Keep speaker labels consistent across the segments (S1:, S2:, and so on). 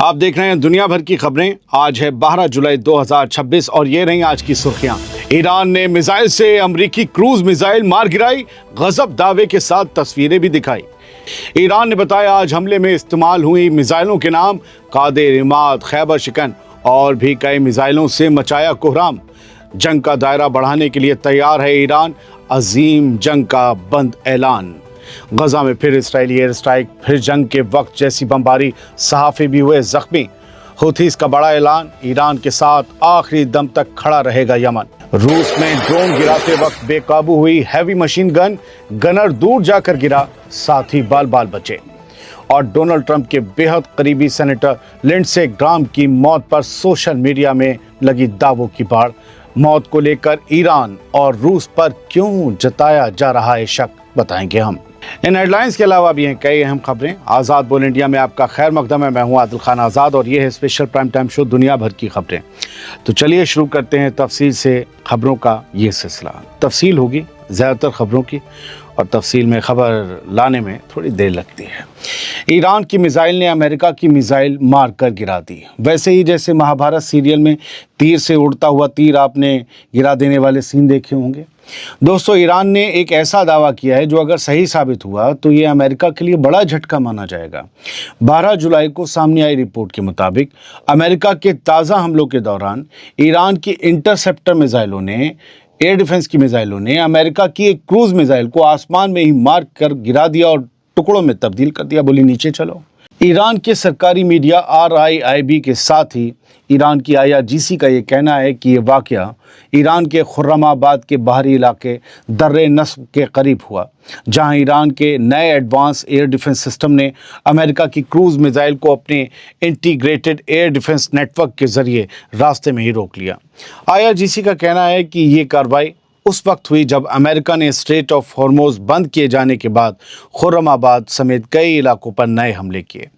S1: आप देख रहे हैं दुनिया भर की खबरें। आज है 12 जुलाई 2026 और ये रही आज की सुर्खियां। ईरान ने मिसाइल से अमेरिकी क्रूज मिसाइल मार गिराई, गजब दावे के साथ तस्वीरें भी दिखाई। ईरान ने बताया आज हमले में इस्तेमाल हुई मिसाइलों के नाम कादेर, इमाद, खैबर शिकन और भी कई मिसाइलों से मचाया कोहराम। जंग का दायरा बढ़ाने के लिए तैयार है ईरान, अजीम जंग का बंद ऐलान। गजा में फिर इजरायली एयर स्ट्राइक, फिर जंग के वक्त जैसी बमबारी, सहाफी भी हुए जख्मी। हुथीस का बड़ा ऐलान, ईरान के साथ आखिरी दम तक खड़ा रहेगा यमन। रूस में ड्रोन गिराते वक्त बेकाबू हुई हैवी मशीन गन, गनर दूर जाकर गिरा, साथ ही बाल बाल बचे। और डोनाल्ड ट्रंप के बेहद करीबी सेनेटर लिंडसे ग्राहम की मौत पर सोशल मीडिया में लगी दावों की बाढ़। मौत को लेकर ईरान और रूस पर क्यों जताया जा रहा है शक, बताएंगे हम। इन हेडलाइंस के अलावा भी हैं कई अहम खबरें। आज़ाद बोल इंडिया में आपका खैर मकदम है। मैं हूं आदिल खान आज़ाद और ये है स्पेशल प्राइम टाइम शो दुनिया भर की खबरें। तो चलिए शुरू करते हैं तफसील से खबरों का ये सिलसिला। तफसील होगी ज़्यादातर खबरों की और तफसील में खबर लाने में थोड़ी देर लगती है। ईरान की मिसाइल ने अमेरिका की मिसाइल मार कर गिरा दी। वैसे ही जैसे महाभारत सीरियल में तीर से उड़ता हुआ तीर आपने गिरा देने वाले सीन देखे होंगे। दोस्तों, ईरान ने एक ऐसा दावा किया है जो अगर सही साबित हुआ तो ये अमेरिका के लिए बड़ा झटका माना जाएगा। 12 जुलाई को सामने आई रिपोर्ट के मुताबिक अमेरिका के ताज़ा हमलों के दौरान ईरान की इंटरसेप्टर मिसाइलों ने, एयर डिफेंस की मिसाइलों ने अमेरिका की एक क्रूज मिसाइल को आसमान में ही मार कर गिरा दिया और टुकड़ों में तब्दील कर दिया। बोली नीचे चलो। ईरान के सरकारी मीडिया RIIB के साथ ही ईरान की IRGC का ये कहना है कि ये वाक़या ईरान के खुर्रमाबाद के बाहरी इलाके दर्रे नस्ब के करीब हुआ, जहां ईरान के नए एडवांस एयर डिफेंस सिस्टम ने अमेरिका की क्रूज मिसाइल को अपने इंटीग्रेटेड एयर डिफेंस नेटवर्क के जरिए रास्ते में ही रोक लिया। IRGC का कहना है कि ये कार्रवाई उस वक्त हुई जब अमेरिका ने स्ट्रेट ऑफ हॉर्मोज बंद किए जाने के बाद खुर्रमाबाद समेत कई इलाकों पर नए हमले किए।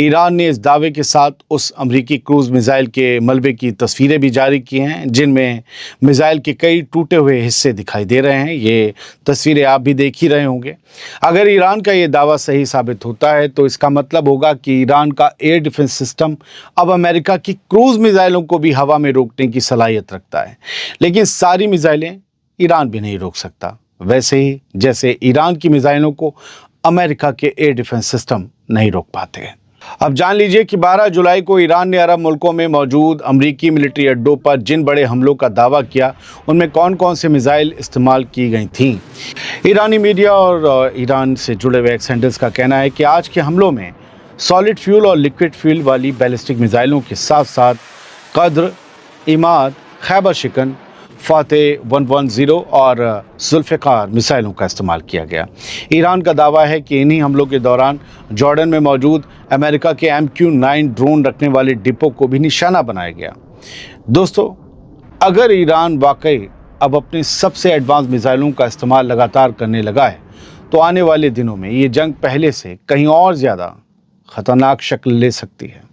S1: ईरान ने इस दावे के साथ उस अमेरिकी क्रूज मिसाइल के मलबे की तस्वीरें भी जारी की हैं, जिनमें मिसाइल के कई टूटे हुए हिस्से दिखाई दे रहे हैं। ये तस्वीरें आप भी देख ही रहे होंगे। अगर ईरान का ये दावा सही साबित होता है तो इसका मतलब होगा कि ईरान का एयर डिफेंस सिस्टम अब अमेरिका की क्रूज मिसाइलों को भी हवा में रोकने की सलाहियत रखता है। लेकिन सारी मिसाइलें ईरान भी नहीं रोक सकता, वैसे ही जैसे ईरान की मिसाइलों को अमेरिका के एयर डिफेंस सिस्टम नहीं रोक पाते। अब जान लीजिए कि 12 जुलाई को ईरान ने अरब मुल्कों में मौजूद अमेरिकी मिलिट्री अड्डों पर जिन बड़े हमलों का दावा किया, उनमें कौन कौन से मिसाइल इस्तेमाल की गई थीं। ईरानी मीडिया और ईरान से जुड़े हुए एक्सेंडर्स का कहना है कि आज के हमलों में सॉलिड फ्यूल और लिक्विड फ्यूल वाली बैलिस्टिक मिसाइलों के साथ साथ कद्र, इमाद, खैबर शिकन, फातेह 110 और जुल्फ़िकार मिसाइलों का इस्तेमाल किया गया। ईरान का दावा है कि इन्हीं हमलों के दौरान जॉर्डन में मौजूद अमेरिका के MQ-9 ड्रोन रखने वाले डिपो को भी निशाना बनाया गया। दोस्तों, अगर ईरान वाकई अब अपने सबसे एडवांस मिसाइलों का इस्तेमाल लगातार करने लगा है तो आने वाले दिनों में ये जंग पहले से कहीं और ज़्यादा ख़तरनाक शक्ल ले सकती है।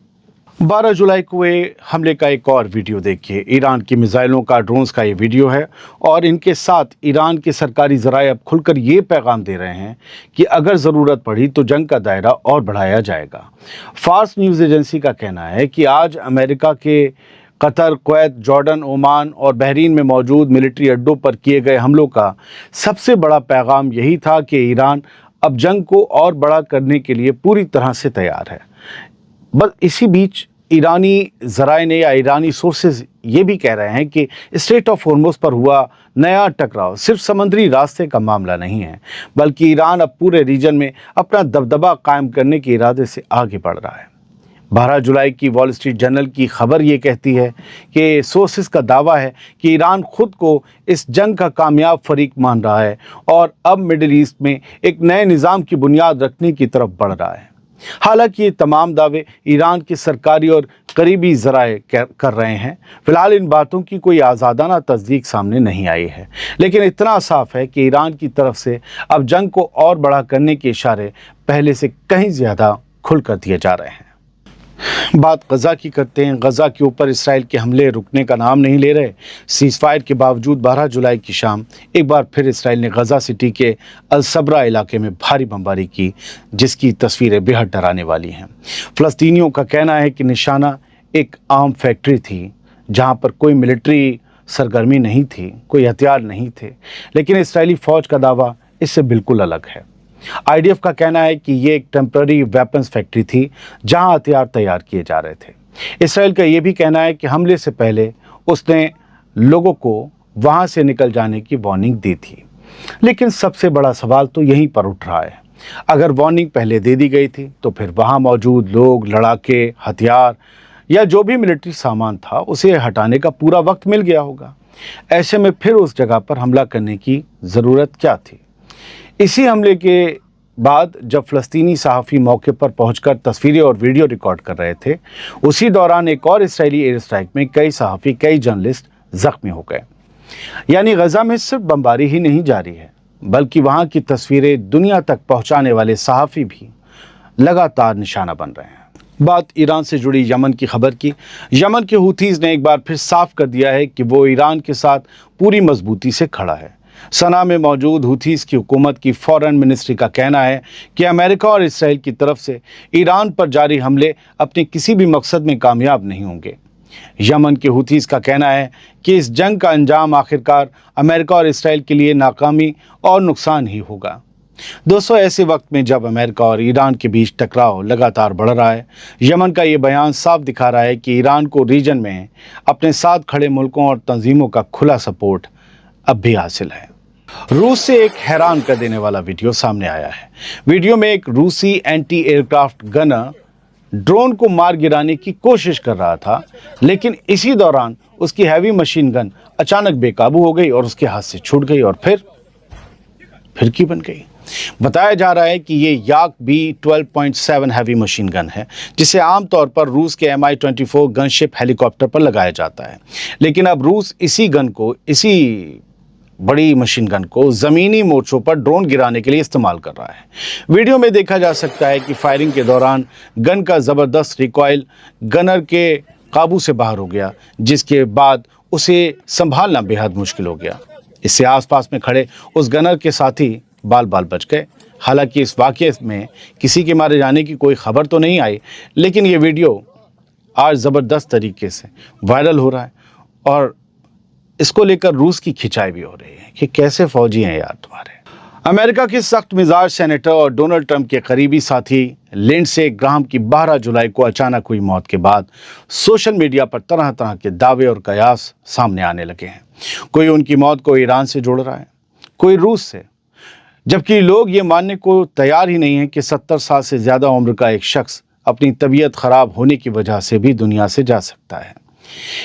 S1: 12 जुलाई को हुए हमले का एक और वीडियो देखिए। ईरान की मिसाइलों का, ड्रोन्स का ये वीडियो है और इनके साथ ईरान के सरकारी ज़राए अब खुलकर ये पैगाम दे रहे हैं कि अगर ज़रूरत पड़ी तो जंग का दायरा और बढ़ाया जाएगा। फार्स न्यूज़ एजेंसी का कहना है कि आज अमेरिका के कतर, कुवैत, जॉर्डन, ओमान और बहरीन में मौजूद मिलिट्री अड्डों पर किए गए हमलों का सबसे बड़ा पैगाम यही था कि ईरान अब जंग को और बड़ा करने के लिए पूरी तरह से तैयार है। बस इसी बीच ईरानी ज़राए ने या ईरानी सोर्सेज ये भी कह रहे हैं कि स्ट्रेट ऑफ हॉर्मोज पर हुआ नया टकराव सिर्फ समुद्री रास्ते का मामला नहीं है, बल्कि ईरान अब पूरे रीजन में अपना दबदबा कायम करने के इरादे से आगे बढ़ रहा है। 12 जुलाई की वॉल स्ट्रीट जर्नल की खबर ये कहती है कि सोर्सेज का दावा है कि ईरान खुद को इस जंग का कामयाब फरीक मान रहा है और अब मिडिल ईस्ट में एक नए निज़ाम की बुनियाद रखने की तरफ बढ़ रहा है। हालांकि ये तमाम दावे ईरान के सरकारी और करीबी ज़राए कर रहे हैं। फिलहाल इन बातों की कोई आज़ादाना तस्दीक सामने नहीं आई है, लेकिन इतना साफ है कि ईरान की तरफ से अब जंग को और बड़ा करने के इशारे पहले से कहीं ज़्यादा खुलकर दिए जा रहे हैं। बात गजा की करते हैं। गजा के ऊपर इसराइल के हमले रुकने का नाम नहीं ले रहे। सीज फायर के बावजूद 12 जुलाई की शाम एक बार फिर इसराइल ने गजा सिटी के अल सबरा इलाके में भारी बमबारी की, जिसकी तस्वीरें बेहद डराने वाली हैं। फ़लस्तीनियों का कहना है कि निशाना एक आम फैक्ट्री थी, जहां पर कोई मिलिट्री सरगर्मी नहीं थी, कोई हथियार नहीं थे, लेकिन इसराइली फ़ौज का दावा इससे बिल्कुल अलग है। आईडीएफ का कहना है कि ये एक टेम्पररी वेपन्स फैक्ट्री थी, जहां हथियार तैयार किए जा रहे थे। इसराइल का ये भी कहना है कि हमले से पहले उसने लोगों को वहां से निकल जाने की वार्निंग दी थी। लेकिन सबसे बड़ा सवाल तो यहीं पर उठ रहा है, अगर वार्निंग पहले दे दी गई थी तो फिर वहां मौजूद लोग, लड़ाके, हथियार या जो भी मिलिट्री सामान था उसे हटाने का पूरा वक्त मिल गया होगा। ऐसे में फिर उस जगह पर हमला करने की ज़रूरत क्या थी? इसी हमले के बाद जब फ़लस्तीनी सहाफ़ी मौके पर पहुंचकर तस्वीरें और वीडियो रिकॉर्ड कर रहे थे, उसी दौरान एक और इसराइली एयर स्ट्राइक में कई सहाफ़ी, कई जर्नलिस्ट ज़ख्मी हो गए। यानी गजा में सिर्फ बमबारी ही नहीं जारी है, बल्कि वहां की तस्वीरें दुनिया तक पहुंचाने वाले सहाफ़ी भी लगातार निशाना बन रहे हैं। बात ईरान से जुड़ी यमन की खबर की। यमन के हुथीज़ ने एक बार फिर साफ कर दिया है कि वो ईरान के साथ पूरी मजबूती से खड़ा है। सना में मौजूद हुथीज़ की हुकूमत की फॉरेन मिनिस्ट्री का कहना है कि अमेरिका और इसराइल की तरफ से ईरान पर जारी हमले अपने किसी भी मकसद में कामयाब नहीं होंगे। यमन के हुथीज़ का कहना है कि इस जंग का अंजाम आखिरकार अमेरिका और इसराइल के लिए नाकामी और नुकसान ही होगा। दोस्तों, ऐसे वक्त में जब अमेरिका और ईरान के बीच टकराव लगातार बढ़ रहा है, यमन का ये बयान साफ दिखा रहा है कि ईरान को रीजन में अपने साथ खड़े मुल्कों और तंजीमों का खुला सपोर्ट अब भी हासिल है। रूस से एक हैरान कर देने वाला वीडियो सामने आया है। वीडियो में एक रूसी एंटी एयरक्राफ्ट गनर ड्रोन को मार गिराने की कोशिश कर रहा था, लेकिन इसी दौरान उसकी हैवी मशीन गन अचानक बेकाबू हो गई और उसके हाथ से छूट गई और फिरकी बन गई। बताया जा रहा है कि ये याक B-12.7 हैवी मशीन गन है, जिसे आमतौर पर रूस के Mi-24 गनशिप हेलीकॉप्टर पर लगाया जाता है। लेकिन अब रूस इसी बड़ी मशीन गन को ज़मीनी मोर्चों पर ड्रोन गिराने के लिए इस्तेमाल कर रहा है। वीडियो में देखा जा सकता है कि फायरिंग के दौरान गन का ज़बरदस्त रिकॉइल गनर के काबू से बाहर हो गया, जिसके बाद उसे संभालना बेहद मुश्किल हो गया। इससे आसपास में खड़े उस गनर के साथी बाल बच गए। हालांकि इस वाक़ये में किसी के मारे जाने की कोई खबर तो नहीं आई, लेकिन ये वीडियो आज ज़बरदस्त तरीके से वायरल हो रहा है और इसको लेकर रूस की खिंचाई भी हो रही है कि कैसे फौजी हैं यार तुम्हारे। अमेरिका के सख्त मिजाज सेनेटर और डोनाल्ड ट्रंप के करीबी साथी लिंडसे ग्राहम की 12 जुलाई को अचानक हुई मौत के बाद सोशल मीडिया पर तरह तरह के दावे और कयास सामने आने लगे हैं। कोई उनकी मौत को ईरान से जोड़ रहा है, कोई रूस से, जबकि लोग ये मानने को तैयार ही नहीं है कि 70 साल से ज़्यादा उम्र का एक शख्स अपनी तबीयत ख़राब होने की वजह से भी दुनिया से जा सकता है।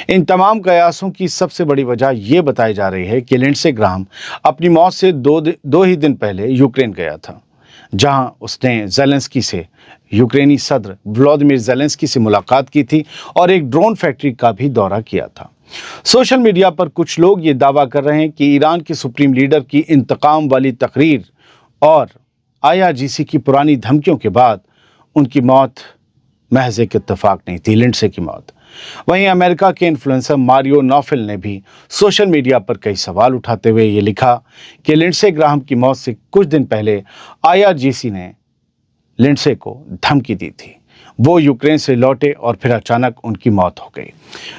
S1: इन तमाम कयासों की सबसे बड़ी वजह यह बताई जा रही है कि लिंडसे ग्राहम अपनी मौत से दो ही दिन पहले यूक्रेन गया था, जहां उसने ज़ेलेंस्की से, यूक्रेनी सदर व्लादिमीर ज़ेलेंस्की से मुलाकात की थी और एक ड्रोन फैक्ट्री का भी दौरा किया था। सोशल मीडिया पर कुछ लोग ये दावा कर रहे हैं कि ईरान के सुप्रीम लीडर की इंतकाम वाली तकरीर और IRGC की पुरानी धमकियों के बाद उनकी मौत महज एक इत्तेफाक नहीं थी, लिंडसे की मौत। वहीं अमेरिका के इन्फ्लुएंसर मारियो नोफेल ने भी सोशल मीडिया पर कई सवाल उठाते हुए ये लिखा कि लिंडसे ग्राहम की मौत से कुछ दिन पहले IRGC ने लिंडसे को धमकी दी थी। वो यूक्रेन से लौटे और फिर अचानक उनकी मौत हो गई।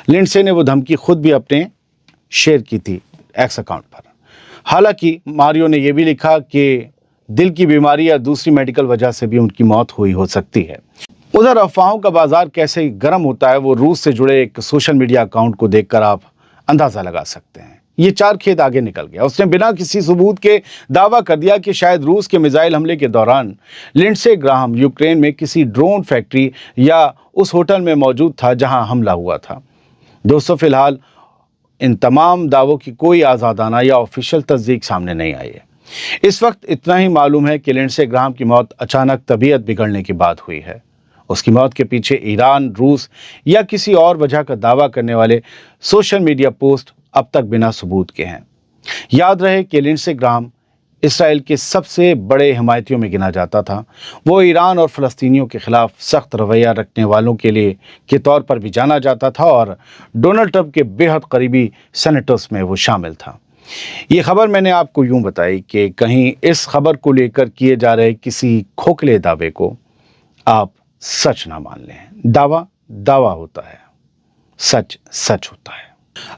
S1: लिंडसे ने वो धमकी खुद भी अपने शेयर की थी एक्स अकाउंट पर। हालांकि मारियो ने यह भी लिखा कि दिल की बीमारी या दूसरी मेडिकल वजह से भी उनकी मौत हुई हो सकती है। उधर अफवाहों का बाजार कैसे गर्म होता है, वो रूस से जुड़े एक सोशल मीडिया अकाउंट को देखकर आप अंदाज़ा लगा सकते हैं। ये 4 खेत आगे निकल गया। उसने बिना किसी सबूत के दावा कर दिया कि शायद रूस के मिसाइल हमले के दौरान लिंडसे ग्राहम यूक्रेन में किसी ड्रोन फैक्ट्री या उस होटल में मौजूद था जहां हमला हुआ था। दोस्तों, फिलहाल इन तमाम दावों की कोई आज़ादाना या ऑफिशियल तस्दीक सामने नहीं आई है। इस वक्त इतना ही मालूम है कि लिंडसे ग्राहम की मौत अचानक तबीयत बिगड़ने के बाद हुई है। उसकी मौत के पीछे ईरान, रूस या किसी और वजह का दावा करने वाले सोशल मीडिया पोस्ट अब तक बिना सबूत के हैं। याद रहे कि लिंडसे ग्राहम اسرائیل کے سب سے بڑے حمایتیوں میں گنا جاتا تھا. وہ ایران اور فلسطینیوں کے خلاف سخت رویہ رکھنے والوں کے طور پر بھی جانا جاتا تھا اور ڈونلڈ ٹرمپ کے بے حد قریبی سینیٹرز میں وہ شامل تھا. یہ خبر میں نے آپ کو یوں بتائی کہ کہیں اس خبر کو لے کر کیے جا رہے کسی کھوکھلے دعوے کو آپ سچ نہ مان لیں. دعویٰ ہوتا ہے، سچ ہوتا ہے.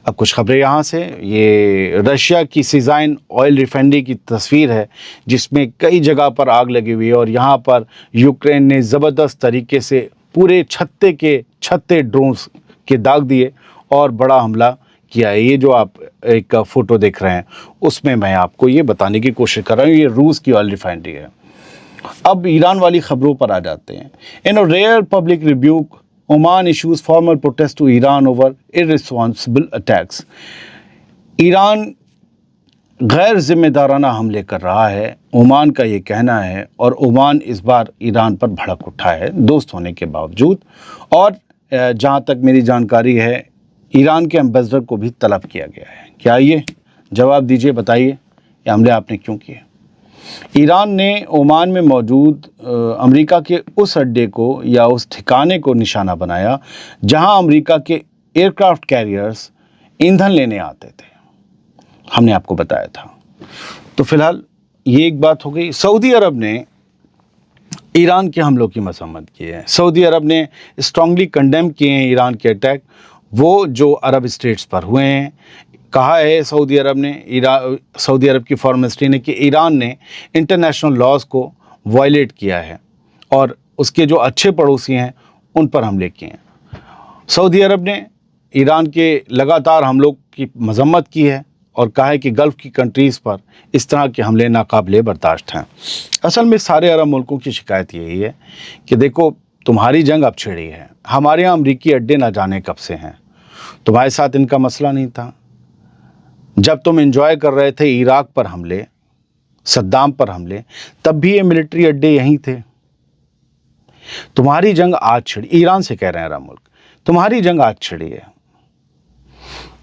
S1: اب کچھ خبریں یہاں سے. یہ رشیا کی سیزائن آئل ریفائنری کی تصویر ہے جس میں کئی جگہ پر آگ لگی ہوئی ہے اور یہاں پر یوکرین نے زبردست طریقے سے پورے چھتے ڈرونز کے داغ دیے اور بڑا حملہ کیا ہے. یہ جو آپ ایک فوٹو دیکھ رہے ہیں اس میں میں آپ کو یہ بتانے کی کوشش کر رہا ہوں یہ روس کی آئل ریفائنری ہے. اب ایران والی خبروں پر آ جاتے ہیں. In rare public rebuke Oman issues formal protest to Iran over irresponsible attacks. Iran غیر ذمہ دارانہ حملے کر رہا ہے، عمان کا یہ کہنا ہے، اور عمان اس بار ایران پر بھڑک اٹھا ہے دوست ہونے کے باوجود. اور جہاں تک میری جانکاری ہے ایران کے ایمبیسڈر کو بھی طلب کیا گیا ہے. کیا یہ جواب دیجئے، بتائیے یہ حملے آپ نے کیوں کیے؟ ایران نے عمان میں موجود امریکہ کے اس اڈے کو یا اس ٹھکانے کو نشانہ بنایا جہاں امریکہ کے ایئر کرافٹ کیریئرز ایندھن لینے آتے تھے. ہم نے آپ کو بتایا تھا. تو فی الحال یہ ایک بات ہو گئی. سعودی عرب نے ایران کے حملوں کی مذمت کی ہے. سعودی عرب نے اسٹرانگلی کنڈیم کیے ہیں ایران کے اٹیک، وہ جو عرب اسٹیٹس پر ہوئے ہیں. کہا ہے سعودی عرب کی فارن منسٹری نے کہ ایران نے انٹرنیشنل لاز کو وائلیٹ کیا ہے اور اس کے جو اچھے پڑوسی ہیں ان پر حملے کیے ہیں. سعودی عرب نے ایران کے لگاتار حملوں کی مذمت کی ہے اور کہا ہے کہ گلف کی کنٹریز پر اس طرح کے حملے ناقابل برداشت ہیں. اصل میں سارے عرب ملکوں کی شکایت یہی ہے کہ دیکھو تمہاری جنگ اب چھڑی ہے، ہمارے یہاں امریکی اڈے نہ جانے کب سے ہیں، تمہارے ساتھ ان کا مسئلہ نہیں تھا. جب تم انجوائے کر رہے تھے عراق پر حملے، صدام پر حملے، تب بھی یہ ملٹری اڈے یہیں تھے. تمہاری جنگ آج چھڑی، ایران سے کہہ رہے ہیں عرب ملک، تمہاری جنگ آج چھڑی ہے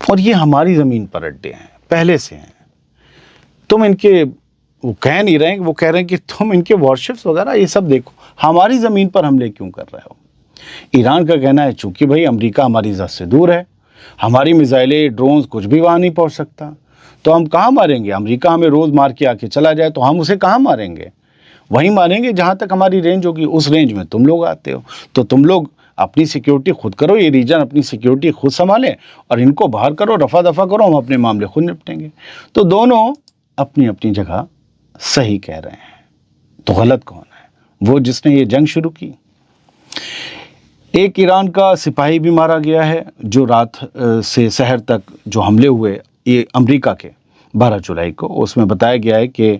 S1: اور یہ ہماری زمین پر اڈے ہیں، پہلے سے ہیں. تم ان کے وہ کہہ نہیں رہے ہیں، وہ کہہ رہے ہیں کہ تم ان کے وارشپس وغیرہ یہ سب دیکھو، ہماری زمین پر حملے کیوں کر رہے ہو. ایران کا کہنا ہے چونکہ بھائی امریکہ ہماری زد سے دور ہے، ہماری میزائلیں ڈرونز کچھ بھی وہاں نہیں پہنچ سکتا، تو ہم کہاں ماریں گے. امریکہ ہمیں روز مار کے آ کے چلا جائے تو ہم اسے کہاں ماریں گے، وہیں ماریں گے جہاں تک ہماری رینج ہوگی. اس رینج میں تم لوگ آتے ہو تو تم لوگ اپنی سیکیورٹی خود کرو، یہ ریجن اپنی سیکیورٹی خود سنبھالیں اور ان کو باہر کرو، رفع دفع کرو، ہم اپنے معاملے خود نپٹیں گے. تو دونوں اپنی اپنی جگہ صحیح کہہ رہے ہیں. تو غلط کون ہے؟ وہ جس نے یہ جنگ شروع کی. ایک ایران کا سپاہی بھی مارا گیا ہے جو رات سے سحر تک جو حملے ہوئے یہ امریکہ کے 12 جولائی کو، اس میں بتایا گیا ہے کہ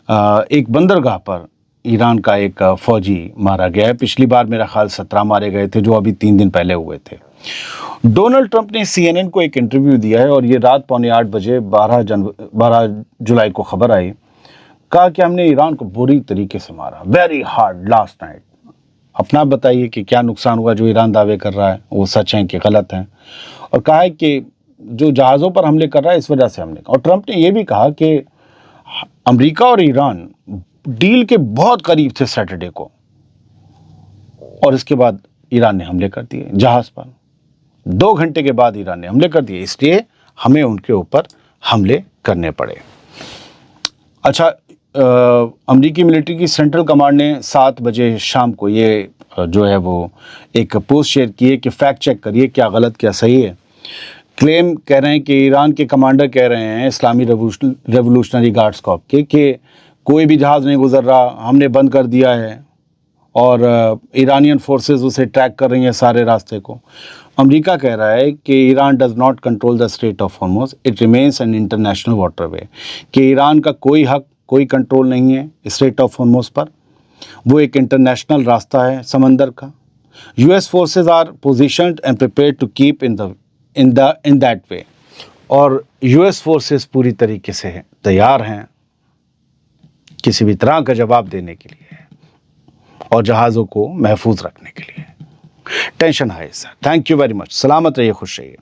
S1: ایک بندرگاہ پر ایران کا ایک فوجی مارا گیا ہے. پچھلی بار میرا خیال 17 مارے گئے تھے جو ابھی 3 دن پہلے ہوئے تھے. ڈونلڈ ٹرمپ نے CNN کو ایک انٹرویو دیا ہے اور یہ رات 7:45 بجے 12 جولائی کو خبر آئی. کہا کہ ہم نے ایران کو بری طریقے سے مارا، ویری ہارڈ لاسٹ نائٹ. اپنا بتائیے کہ کیا نقصان ہوا جو ایران دعوے کر رہا ہے، وہ سچ ہیں کہ غلط ہیں. اور کہا ہے کہ جو جہازوں پر حملے کر رہا ہے اس وجہ سے حملے. اور ٹرمپ نے یہ بھی کہا کہ امریکہ اور ایران ڈیل کے بہت قریب تھے سیٹرڈے کو، اور اس کے بعد ایران نے حملے کر دیے جہاز پر. 2 گھنٹے کے بعد ایران نے حملے کر دیے، اس لیے ہمیں ان کے اوپر حملے کرنے پڑے. اچھا، امریکی ملٹری کی سینٹرل کمانڈ نے 7 بجے شام کو یہ جو ہے وہ ایک پوسٹ شیئر کی ہے کہ فیکٹ چیک کریے کیا غلط کیا صحیح ہے. کلیم کہہ رہے ہیں کہ ایران کے کمانڈر کہہ رہے ہیں اسلامی ریولوشنری گارڈز کارپ کے کہ کوئی بھی جہاز نہیں گزر رہا، ہم نے بند کر دیا ہے اور ایرانین فورسز اسے ٹریک کر رہی ہیں سارے راستے کو. امریکہ کہہ رہا ہے کہ Iran does not control the strait of Hormuz, it remains an international waterway, کہ ایران کا کوئی حق کوئی کنٹرول نہیں ہے اسٹریٹ آف ہارموز پر، وہ ایک انٹرنیشنل راستہ ہے سمندر کا. US forces are positioned and prepared to keep in that way, اور US فورسز پوری طریقے سے تیار ہیں کسی بھی طرح کا جواب دینے کے لیے اور جہازوں کو محفوظ رکھنے کے لیے. ٹینشن ہے sir. Thank you very much. سلامت رہیے، خوش رہیے.